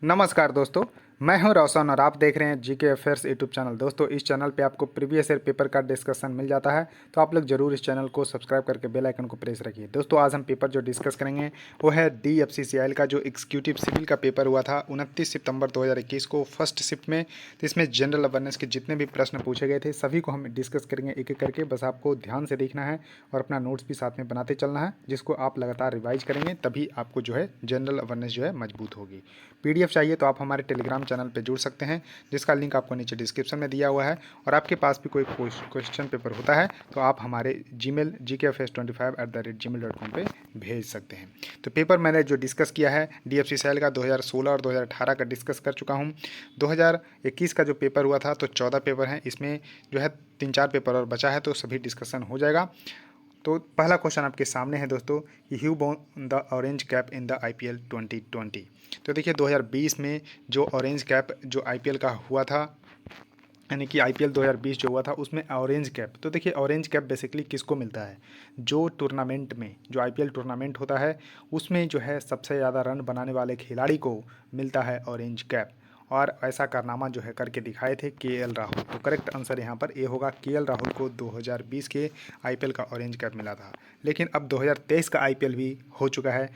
नमस्कार दोस्तों, मैं हूं रोशन और आप देख रहे हैं जीके अफेयर्स यूट्यूब चैनल। दोस्तों, इस चैनल पे आपको प्रीवियस ईयर पेपर का डिस्कशन मिल जाता है, तो आप लोग जरूर इस चैनल को सब्सक्राइब करके बेल आइकन को प्रेस रखिए। दोस्तों, आज हम पेपर जो डिस्कस करेंगे वो है DFCCIL का जो एग्जीक्यूटिव सिविल का पेपर हुआ था 29 सितंबर 2021 को फर्स्ट शिफ्ट में। तो इसमें जनरल अवेयरनेस के जितने भी प्रश्न पूछे गए थे सभी को हम डिस्कस करेंगे एक एक करके। बस आपको ध्यान से देखना है और अपना नोट्स भी साथ में बनाते चलना है, जिसको आप लगातार रिवाइज करेंगे तभी आपको जो है जनरल अवेयरनेस जो है मजबूत होगी। PDF चाहिए तो आप हमारे टेलीग्राम चैनल पे जुड़ सकते हैं, जिसका लिंक आपको नीचे डिस्क्रिप्शन में दिया हुआ है। और आपके पास भी कोई क्वेश्चन पेपर होता है तो आप हमारे जीमेल gkfs25@gmail.com पे भेज सकते हैं। तो पेपर मैंने जो डिस्कस किया है DFCCIL का 2016 और 2018 का डिस्कस कर चुका हूँ। 2021 का जो पेपर हुआ था तो 14 पेपर हैं, इसमें जो है 3-4 पेपर और बचा है, तो सभी डिस्कशन हो जाएगा। तो पहला क्वेश्चन आपके सामने है दोस्तों कि who won the orange cap in the IPL 2020। तो देखिए 2020 में जो ऑरेंज कैप जो IPL का हुआ था, यानी कि IPL 2020 जो हुआ था उसमें ऑरेंज कैप। तो देखिए ऑरेंज कैप बेसिकली किसको मिलता है? जो टूर्नामेंट में जो IPL टूर्नामेंट होता है उसमें जो है सबसे ज़्यादा रन बनाने वाले खिलाड़ी को मिलता है ऑरेंज कैप। और ऐसा कारनामा जो है करके दिखाए थे KL राहुल। तो करेक्ट आंसर यहाँ पर ए होगा, KL राहुल को 2020 के IPL का ऑरेंज कैप मिला था। लेकिन अब 2023 का IPL भी हो चुका है,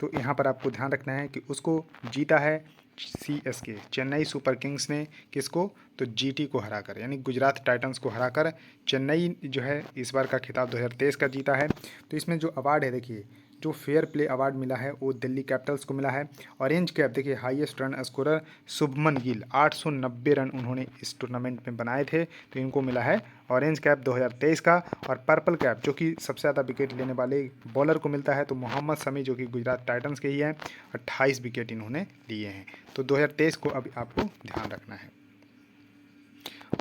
तो यहाँ पर आपको ध्यान रखना है कि उसको जीता है CSK चेन्नई सुपर किंग्स ने। किसको? तो GT को हराकर, यानी गुजरात टाइटंस को हराकर चेन्नई जो है इस बार का खिताब 2023 का जीता है। तो इसमें जो अवार्ड है देखिए, जो फेयर प्ले अवार्ड मिला है वो दिल्ली कैपिटल्स को मिला है। ऑरेंज कैप देखिए highest run scorer Shubman Gill 890 run उन्होंने इस टूर्नामेंट में बनाए थे, तो इनको मिला है ऑरेंज कैप 2023 का। और पर्पल कैप जो कि सबसे ज़्यादा विकेट लेने वाले बॉलर को मिलता है, तो मोहम्मद शमी जो कि गुजरात टाइटंस के ही हैं, 28 विकेट इन्होंने लिए हैं। तो 2023 को अभी आपको ध्यान रखना है।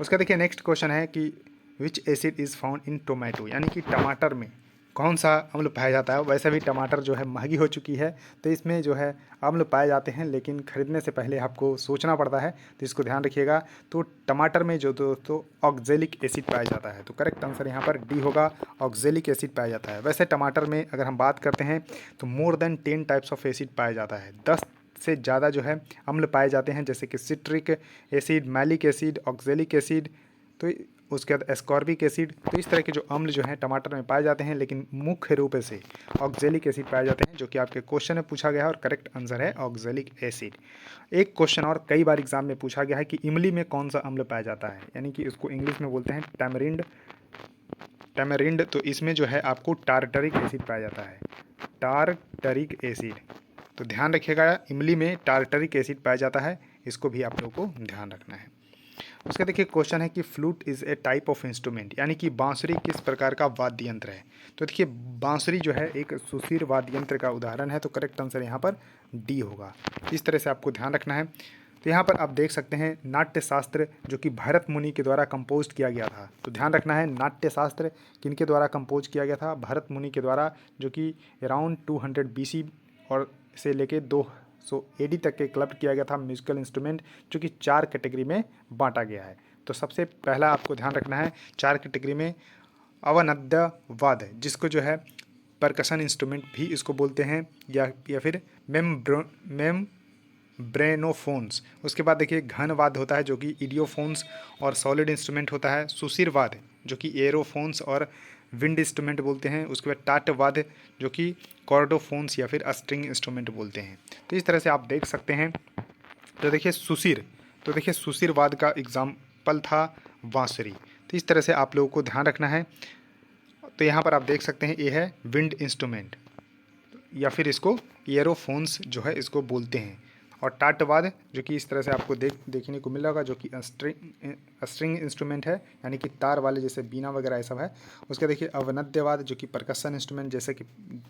उसका देखिए नेक्स्ट क्वेश्चन है कि विच acid is found in tomato, यानी कि टमाटर में कौन सा अम्ल पाया जाता है। वैसे भी टमाटर जो है महंगी हो चुकी है, तो इसमें जो है अम्ल पाए जाते हैं, लेकिन खरीदने से पहले आपको सोचना पड़ता है, तो इसको ध्यान रखिएगा। तो टमाटर में जो दोस्तों ऑक्जेलिक एसिड पाया जाता है, तो करेक्ट आंसर यहाँ पर डी होगा, ऑक्जेलिक एसिड पाया जाता है। वैसे टमाटर में अगर हम बात करते हैं तो more than 10 types of acid पाया जाता है, 10 से ज़्यादा जो है अम्ल पाए जाते हैं, जैसे कि citric acid, malic acid, oxalic acid, तो उसके बाद एस्कॉर्बिक एसिड। तो इस तरह के जो अम्ल जो हैं टमाटर में पाए जाते हैं, लेकिन मुख्य रूप से ऑक्जेलिक एसिड पाए जाते हैं, जो कि आपके क्वेश्चन में पूछा गया है और करेक्ट आंसर है ऑक्जेलिक एसिड। एक क्वेश्चन और कई बार एग्जाम में पूछा गया है कि इमली में कौन सा अम्ल पाया जाता है, यानी कि इसको इंग्लिश में बोलते हैं टैमरिंड। टैमरिंड, तो इसमें जो है आपको टारटरिक एसिड पाया जाता है, टारटरिक एसिड। तो ध्यान रखिएगा, इमली में टारटरिक एसिड पाया जाता है, इसको भी आप लोगों को ध्यान रखना है। उसका देखिए क्वेश्चन है कि flute is a type of instrument, यानी कि बांसुरी किस प्रकार का वाद्य यंत्र है। तो देखिए बांसुरी जो है एक सुशीर वाद्य यंत्र का उदाहरण है, तो करेक्ट आंसर यहाँ पर डी होगा। इस तरह से आपको ध्यान रखना है। तो यहाँ पर आप देख सकते हैं नाट्य शास्त्र जो कि भरत मुनि के द्वारा कंपोज किया गया था। तो ध्यान रखना है नाट्य शास्त्र किनके द्वारा कंपोज किया गया था? भरत मुनि के द्वारा, जो कि अराउंड 200 BC और से लेके 200 AD तक के क्लब किया गया था म्यूजिकल इंस्ट्रूमेंट, जो कि 4 कैटेगरी में बांटा गया है। तो सबसे पहला आपको ध्यान रखना है 4 कैटेगरी में अवनद्य वाद्य, जिसको जो है परकशन इंस्ट्रूमेंट भी इसको बोलते हैं, या फिर मेम्ब्रेनोफोन्स। उसके बाद देखिए घन वाद्य होता है जो कि इडियोफोन्स और सॉलिड इंस्ट्रूमेंट होता है। सुशीर वाद्य जो कि एरोफोन्स और विंड इंस्ट्रूमेंट बोलते हैं। उसके बाद टाट वाद्य जो कि कॉर्डोफोन्स या फिर स्ट्रिंग इंस्ट्रूमेंट बोलते हैं। तो इस तरह से आप देख सकते हैं। तो देखिए सुशीर, तो देखिए सुशीर वाद्य का एग्जाम्पल था बांसुरी। तो इस तरह से आप लोगों को ध्यान रखना है। तो यहाँ पर आप देख सकते हैं ये है विंड इंस्ट्रूमेंट, या फिर इसको ईयरोफोन्स जो है इसको बोलते हैं। और टाटवाद जो कि इस तरह से आपको देखने को मिल रहा होगा, जो कि स्ट्रिंग इंस्ट्रूमेंट है, यानी कि तार वाले जैसे बीना वगैरह ये सब है। उसके देखिए अवनद्यवाद जो कि परकशन इंस्ट्रूमेंट जैसे कि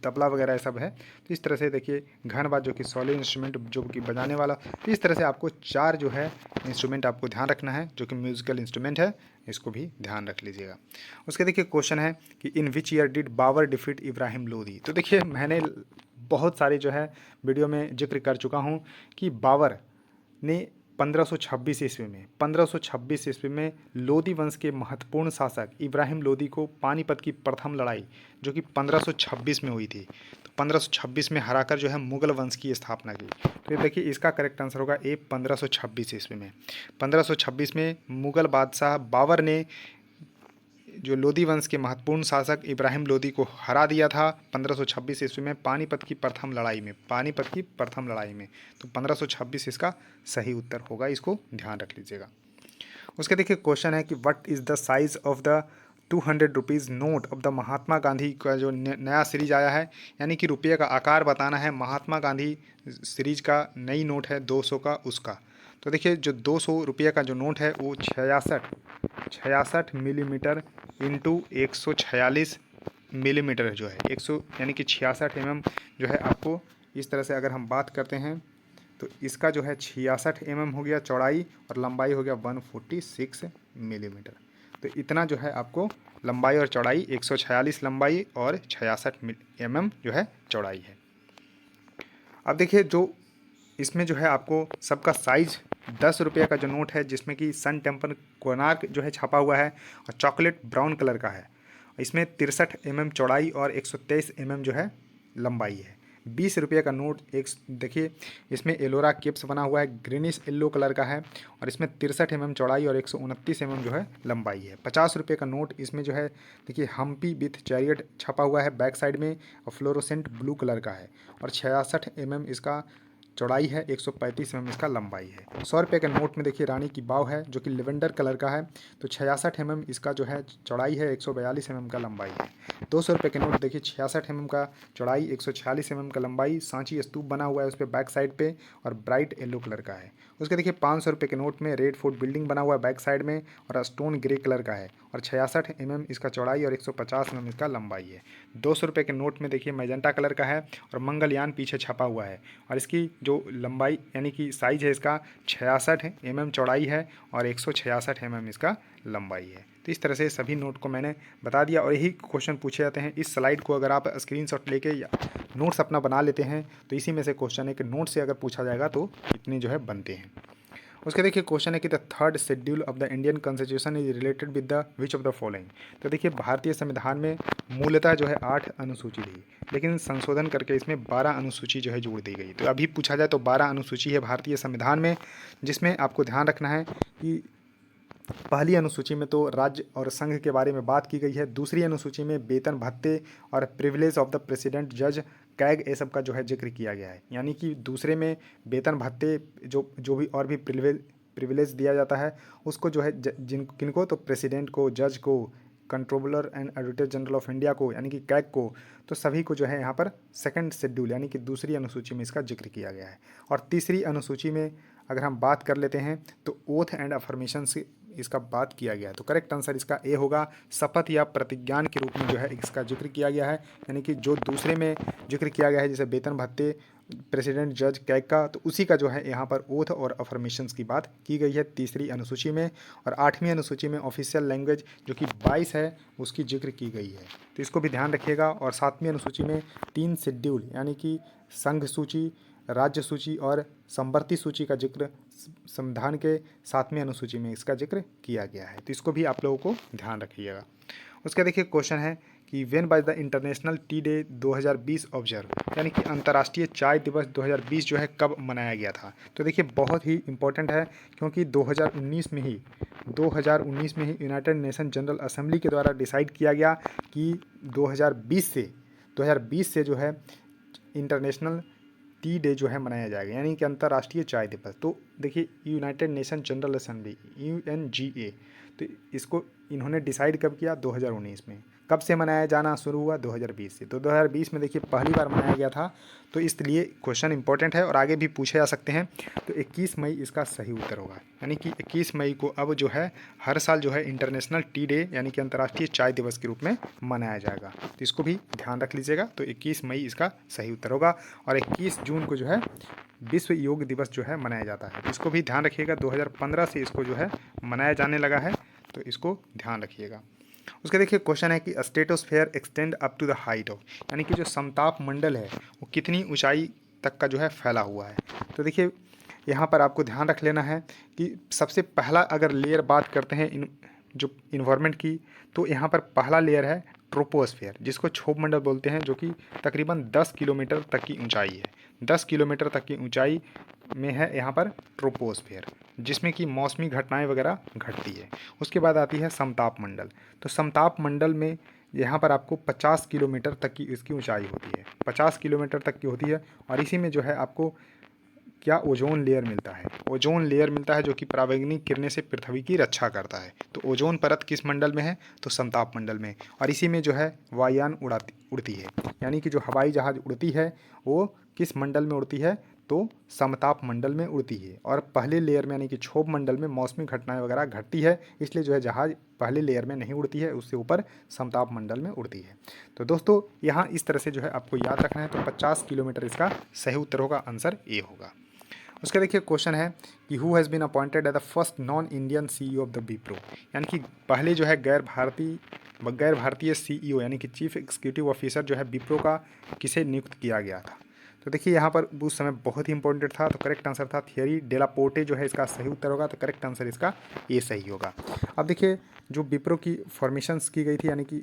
तबला वगैरह ये सब है। तो इस तरह से देखिए घनवाद जो कि सॉलिड इंस्ट्रूमेंट जो कि बजाने वाला। तो इस तरह से आपको 4 जो है इंस्ट्रूमेंट आपको ध्यान रखना है, जो कि म्यूजिकल इंस्ट्रूमेंट है, इसको भी ध्यान रख लीजिएगा। उसके देखिए क्वेश्चन है कि in which year did Babar defeat Ibrahim Lodi. तो देखिए मैंने बहुत सारे जो है वीडियो में जिक्र कर चुका हूँ कि बाबर ने 1526 ईस्वी में लोधी वंश के महत्वपूर्ण शासक इब्राहिम लोधी को पानीपत की प्रथम लड़ाई जो कि 1526 में हुई थी, तो 1526 में हराकर जो है मुगल वंश की स्थापना की। तो ये देखिए इसका करेक्ट आंसर होगा ए 1526 ईस्वी में। 1526 में मुगल बादशाह बाबर ने जो लोदी वंश के महत्वपूर्ण शासक इब्राहिम लोदी को हरा दिया था 1526 ईस्वी में पानीपत की प्रथम लड़ाई में। पानीपत की प्रथम लड़ाई में। तो 1526 इसका सही उत्तर होगा, इसको ध्यान रख लीजिएगा। उसके देखिए क्वेश्चन है कि what is the size of the 200 rupees note of the Mahatma Gandhi का जो नया सीरीज आया है, यानी कि रुपये का आकार बताना है। महात्मा गांधी सीरीज का नई नोट है 200 का, उसका। तो देखिए जो 200 रुपये का जो नोट है वो 66 मिलीमीटर इंटू 146 मिलीमीटर जो है 100 यानी कि 66 जो है आपको इस तरह से अगर हम बात करते हैं तो इसका जो है 66 हो गया चौड़ाई और लंबाई हो गया 146 मिलीमीटर। तो इतना जो है आपको लंबाई और चौड़ाई 146 लंबाई और 66 जो है चौड़ाई है। अब देखिए जो इसमें जो है आपको सबका साइज 10 रुपये का जो नोट है जिसमें कि सन टेम्पल कोणार्क जो है छपा हुआ है और चॉकलेट ब्राउन कलर का है। इसमें 63 चौड़ाई और 123 जो है लंबाई है। 20 रुपये का नोट एक देखिए इसमें एलोरा केप्स बना हुआ है, ग्रीनिश येलो कलर का है और इसमें 63 चौड़ाई और 129 जो है लंबाई है। 50 रुपये का नोट इसमें जो है देखिए हम्पी विथ चैरियट छपा हुआ है बैक साइड में और फ्लोरोसेंट ब्लू कलर का है और 66 इसका चौड़ाई है, 135 इसका लंबाई है। 100 रुपये के नोट में देखिए रानी की बाव है जो कि लेवेंडर कलर का है, तो 66 इसका जो है चौड़ाई है, 142 का लंबाई है। 200 रुपये के नोट देखिए 66 का चौड़ाई, 146 का लंबाई, सांची स्तूप बना हुआ है उस पर बैक साइड पे और ब्राइट येलो कलर का है। उसके देखिए 500 रुपये के नोट में रेड फोर्ट बिल्डिंग बना हुआ है बैक साइड में और स्टोन ग्रे कलर का है और 66 इसका चौड़ाई और 150 इसका लंबाई है। 200 रुपये के नोट में देखिए मैजेंटा कलर का है और मंगलयान पीछे छपा हुआ है और इसकी जो लंबाई यानी कि साइज है इसका 66 चौड़ाई है और 166 इसका लंबाई है। तो इस तरह से सभी नोट को मैंने बता दिया और यही क्वेश्चन पूछे जाते हैं। इस स्लाइड को अगर आप स्क्रीनशॉट लेके या नोट्स अपना बना लेते हैं तो इसी में से क्वेश्चन है कि नोट से अगर पूछा जाएगा तो इतने जो है बनते हैं। उसके देखिए क्वेश्चन है कि the third schedule of the Indian constitution is related with the which of the following. तो देखिए भारतीय संविधान में मूलतः जो है 8 अनुसूची थी, लेकिन संशोधन करके इसमें 12 अनुसूची जो है जोड़ दी गई। तो अभी पूछा जाए तो 12 अनुसूची है भारतीय संविधान में, जिसमें आपको ध्यान रखना है कि पहली अनुसूची में तो राज्य और संघ के बारे में बात की गई है। दूसरी अनुसूची में वेतन भत्ते और प्रिविलेज ऑफ द प्रेसिडेंट, जज, कैग ये सब का जो है जिक्र किया गया है। यानी कि दूसरे में वेतन भत्ते जो भी और भी प्रिविलेज दिया जाता है उसको जो है किनको तो प्रेसिडेंट को, जज को, controller and auditor general of India को यानी कि कैग को, तो सभी को जो है यहाँ पर सेकंड शेड्यूल यानी कि दूसरी अनुसूची में इसका जिक्र किया गया है। और तीसरी अनुसूची में अगर हम बात कर लेते हैं तो ओथ एंड अफर्मेशन से इसका बात किया गया है। तो करेक्ट आंसर इसका ए होगा, शपथ या प्रतिज्ञान के रूप में जो है इसका जिक्र किया गया है। यानी कि जो दूसरे में जिक्र किया गया है जैसे वेतन भत्ते, प्रेसिडेंट, जज, कैग का, तो उसी का जो है यहाँ पर ओथ और अफर्मेशंस की बात की गई है तीसरी अनुसूची में। और 8वीं अनुसूची में ऑफिशियल लैंग्वेज जो कि 22 है उसकी जिक्र की गई है, तो इसको भी ध्यान रखिएगा। और 7वीं अनुसूची में 3 शेड्यूल यानी कि संघ सूची, राज्य सूची और संवर्ती सूची का जिक्र संविधान के 7वीं अनुसूची में इसका जिक्र किया गया है, तो इसको भी आप लोगों को ध्यान रखिएगा। उसका देखिए क्वेश्चन है कि when by the international T day 2020 observe, यानी कि अंतर्राष्ट्रीय चाय दिवस 2020 जो है कब मनाया गया था। तो देखिए बहुत ही इंपॉर्टेंट है क्योंकि 2019 में ही यूनाइटेड नेशन जनरल असेंबली के द्वारा डिसाइड किया गया कि 2020 से जो है इंटरनेशनल टी डे जो है मनाया जाएगा, यानी कि अंतर्राष्ट्रीय चाय दिवस। तो देखिए United nation general assembly UNGA, तो इसको इन्होंने डिसाइड कब किया 2019 में। कब से मनाया जाना शुरू हुआ 2020 से। तो 2020 में देखिए पहली बार मनाया गया था, तो इसलिए क्वेश्चन इंपॉर्टेंट है और आगे भी पूछे जा सकते हैं। तो 21 मई इसका सही उत्तर होगा, यानी कि 21 मई को अब जो है हर साल जो है इंटरनेशनल टी डे यानी कि अंतर्राष्ट्रीय चाय दिवस के रूप में मनाया जाएगा, तो इसको भी ध्यान रख लीजिएगा। तो 21 मई इसका सही उत्तर होगा। और 21 जून को जो है विश्व योग दिवस जो है मनाया जाता है, तो इसको भी ध्यान रखिएगा। 2015 से इसको जो है मनाया जाने लगा है, तो इसको ध्यान रखिएगा। उसके देखिए क्वेश्चन है कि stratosphere extend up to the height of, यानी कि जो समताप मंडल है वो कितनी ऊंचाई तक का जो है फैला हुआ है। तो देखिए यहाँ पर आपको ध्यान रख लेना है कि सबसे पहला अगर लेयर बात करते हैं जो इन्वायरमेंट की, तो यहाँ पर पहला लेयर है ट्रोपोस्फेयर, जिसको क्षोभ मंडल बोलते हैं, जो कि तकरीबन 10 किलोमीटर तक की ऊंचाई है। 10 किलोमीटर तक की ऊंचाई में है यहाँ पर ट्रोपोस्फेयर, जिसमें कि मौसमी घटनाएं वगैरह घटती है। उसके बाद आती है समताप मंडल। तो समताप मंडल में यहाँ पर आपको 50 किलोमीटर तक की इसकी ऊंचाई होती है, 50 किलोमीटर तक की होती है। और इसी में जो है आपको क्या ओजोन लेयर मिलता है, ओजोन लेयर मिलता है, जो कि पराबैंगनी किरणें से पृथ्वी की रक्षा करता है। तो ओजोन परत किस मंडल में है, तो समताप मंडल में। और इसी में जो है वायुयान उड़ती है, यानी कि जो हवाई जहाज़ उड़ती है वो किस मंडल में उड़ती है, तो समताप मंडल में उड़ती है। और पहले लेयर में यानी कि क्षोभ मंडल में मौसमी घटनाएं वगैरह घटती है, इसलिए जो है जहाज़ पहले लेयर में नहीं उड़ती है, उससे ऊपर समताप मंडल में उड़ती है। तो दोस्तों यहाँ इस तरह से जो है आपको याद रखना है। तो 50 किलोमीटर इसका सही उत्तर होगा, आंसर ए होगा। उसका देखिए क्वेश्चन है कि who has been appointed as the first non Indian CEO of the Wipro, यानी कि पहले जो है गैर भारतीय सीईओ यानी कि चीफ एग्जीक्यूटिव ऑफिसर जो है विप्रो का किसे नियुक्त किया गया था। तो देखिए यहाँ पर उस समय बहुत ही इंपॉर्टेंट था। तो करेक्ट आंसर था थियरी डेला पोर्टे जो है इसका सही उत्तर होगा। तो करेक्ट आंसर इसका ए सही होगा। अब देखिए जो विप्रो की फॉर्मेशंस की गई थी, यानी कि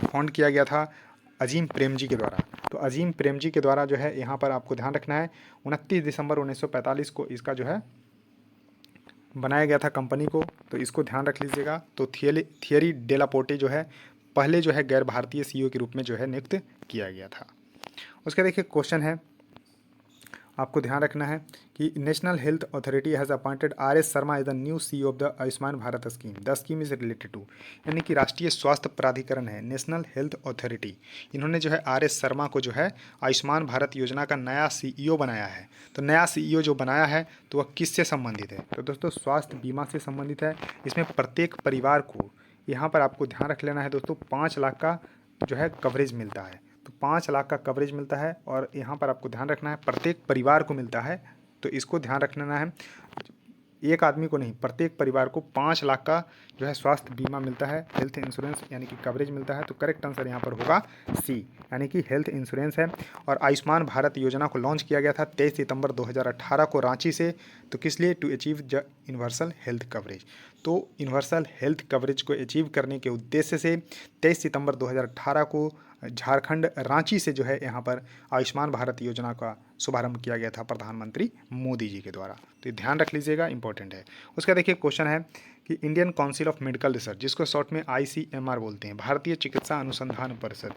फाउंड किया गया था अजीम प्रेमजी के द्वारा। तो अजीम प्रेमजी के द्वारा जो है यहाँ पर आपको ध्यान रखना है 29 दिसंबर 1945 को इसका जो है बनाया गया था कंपनी को। तो इसको ध्यान रख लीजिएगा। तो थियरी डेला पोर्टे जो है पहले जो है गैर भारतीय सीईओ के रूप में जो है नियुक्त किया गया था। उसका देखिए क्वेश्चन है, आपको ध्यान रखना है कि National Health Authority has appointed R S. Sharma as the new CEO of the Ayushman Bharat scheme. The scheme is related to, यानी कि राष्ट्रीय स्वास्थ्य प्राधिकरण है नेशनल हेल्थ अथॉरिटी, इन्होंने जो है आर.एस. शर्मा को जो है आयुष्मान भारत योजना का नया सीईओ बनाया है। तो नया सीईओ जो बनाया है तो वह किससे संबंधित है, तो दोस्तों स्वास्थ्य बीमा से संबंधित है। इसमें प्रत्येक परिवार को यहाँ पर आपको ध्यान रख लेना है दोस्तों 5 लाख का जो है कवरेज मिलता है। तो 5 लाख का कवरेज मिलता है और यहाँ पर आपको ध्यान रखना है प्रत्येक परिवार को मिलता है। तो इसको ध्यान रखना है, एक आदमी को नहीं, प्रत्येक परिवार को 5 लाख का जो है स्वास्थ्य बीमा मिलता है, हेल्थ इंश्योरेंस यानी कि कवरेज मिलता है। तो करेक्ट आंसर यहाँ पर होगा सी, यानी कि हेल्थ इंश्योरेंस है। और आयुष्मान भारत योजना को लॉन्च किया गया था 23 सितंबर 2018 को रांची से। तो किस लिए, to achieve the universal health coverage. तो यूनिवर्सल हेल्थ कवरेज को अचीव करने के उद्देश्य से 23 सितंबर 2018 को झारखंड रांची से जो है यहाँ पर आयुष्मान भारत योजना का शुभारंभ किया गया था प्रधानमंत्री मोदी जी के द्वारा। तो ये ध्यान रख लीजिएगा, इंपॉर्टेंट है। उसका देखिए क्वेश्चन है कि Indian council of medical research, जिसको शॉर्ट में ICMR बोलते हैं, भारतीय चिकित्सा अनुसंधान परिषद,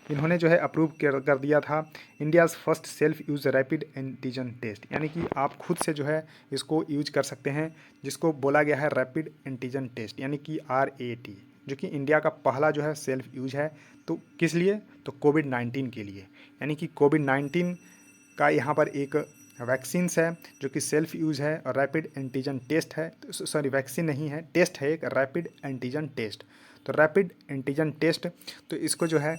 इन्होंने जो है अप्रूव कर दिया था India's first self use rapid antigen test, यानी कि आप खुद से जो है इसको यूज कर सकते हैं, जिसको बोला गया है रैपिड एंटीजन टेस्ट यानी कि RAT, जो कि इंडिया का पहला जो है सेल्फ यूज है। तो किस लिए, तो कोविड-19 के लिए, यानी कि कोविड-19 का यहाँ पर एक वैक्सीन्स है जो कि सेल्फ यूज़ है और रैपिड एंटीजन टेस्ट है। सॉरी, वैक्सीन नहीं है, टेस्ट है एक रैपिड एंटीजन टेस्ट। तो रैपिड एंटीजन टेस्ट, तो इसको जो है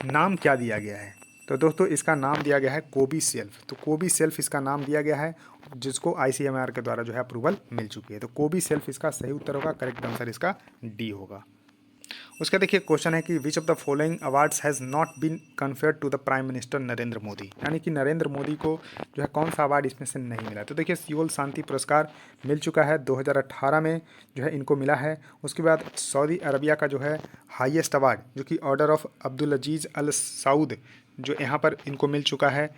नाम क्या दिया गया है, तो दोस्तों इसका नाम दिया गया है कोविसेल्फ। तो कोविसेल्फ इसका नाम दिया गया है, जिसको ICMR के द्वारा जो है अप्रूवल मिल चुकी है। तो कोविसेल्फ इसका सही उत्तर होगा, करेक्ट आंसर इसका डी होगा। उसका देखिए क्वेश्चन है कि which of the following awards has not been conferred to the prime minister Narendra Modi, यानी कि नरेंद्र मोदी को जो है कौन सा अवार्ड इसमें से नहीं मिला। तो देखिए सियोल शांति पुरस्कार मिल चुका है 2018 में जो है इनको मिला है। उसके बाद सऊदी अरबिया का जो है हाईएस्ट अवार्ड जो कि ऑर्डर ऑफ अब्दुल अजीज़ अल सऊद जो यहाँ पर इनको मिल चुका है।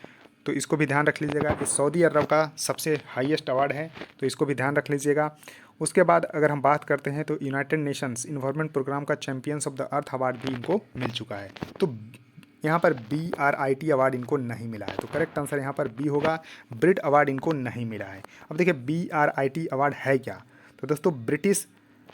तो इसको भी ध्यान रख लीजिएगा कि सऊदी अरब का सबसे हाईएस्ट अवार्ड है, तो इसको भी ध्यान रख लीजिएगा। उसके बाद अगर हम बात करते हैं तो यूनाइटेड नेशंस इन्वायरमेंट प्रोग्राम का champions of the earth award भी इनको मिल चुका है। तो यहाँ पर BRIT अवार्ड इनको नहीं मिला है। तो करेक्ट आंसर यहाँ पर बी होगा, ब्रिट अवार्ड इनको नहीं मिला है। अब देखिए BRIT अवार्ड है क्या, तो दोस्तों ब्रिटिश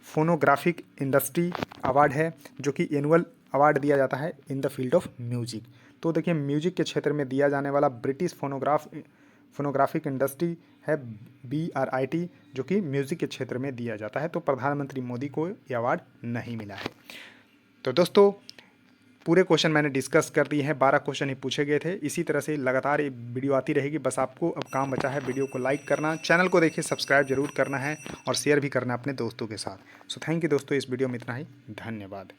फोनोग्राफिक इंडस्ट्री अवार्ड है, जो कि एनुअल अवार्ड दिया जाता है in the field of music. तो देखिए म्यूजिक के क्षेत्र में दिया जाने वाला ब्रिटिश फोनोग्राफिक इंडस्ट्री है BRIT, जो कि म्यूज़िक के क्षेत्र में दिया जाता है। तो प्रधानमंत्री मोदी को ये अवार्ड नहीं मिला है। तो दोस्तों पूरे क्वेश्चन मैंने डिस्कस कर दिए हैं, 12 क्वेश्चन ही पूछे गए थे। इसी तरह से लगातार ये वीडियो आती रहेगी, बस आपको अब काम बचा है वीडियो को लाइक करना, चैनल को देखिए सब्सक्राइब जरूर करना है और शेयर भी करना अपने दोस्तों के साथ। सो थैंक यू दोस्तों, इस वीडियो में इतना ही, धन्यवाद।